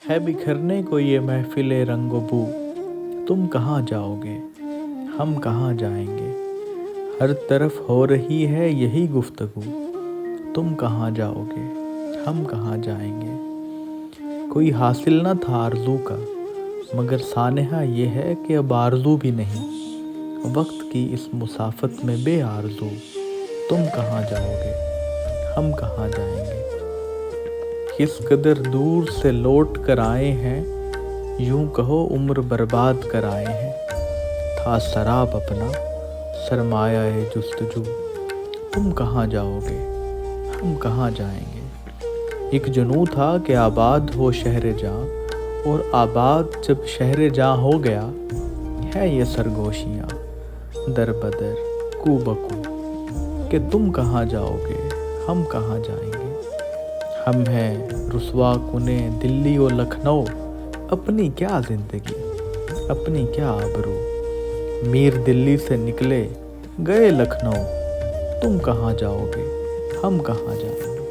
ہے بکھرنے کو یہ محفل رنگ و بو، تم کہاں جاؤ گے ہم کہاں جائیں گے؟ ہر طرف ہو رہی ہے یہی گفتگو، تم کہاں جاؤ گے ہم کہاں جائیں گے؟ کوئی حاصل نہ تھا آرزو کا، مگر سانحہ یہ ہے کہ اب آرزو بھی نہیں، وقت کی اس مسافت میں بے آرزو، تم کہاں جاؤ گے ہم کہاں جائیں گے؟ کس قدر دور سے لوٹ کر آئے ہیں، یوں کہو عمر برباد کر آئے ہیں، تھا سراب اپنا سرمایہ جستجو، تم کہاں جاؤ گے ہم کہاں جائیں گے؟ ایک جنوں تھا کہ آباد ہو شہر جاں، اور آباد جب شہر جاں ہو گیا، ہے یہ سرگوشیاں در بدر کو بکو، کہ تم کہاں جاؤ گے ہم کہاں جائیں گے؟ ہم ہیں رسوا کنے دلی و لکھنؤ، اپنی کیا زندگی اپنی کیا آبرو، میر دلی سے نکلے گئے لکھنؤ، تم کہاں جاؤ گے ہم کہاں جائیں گے؟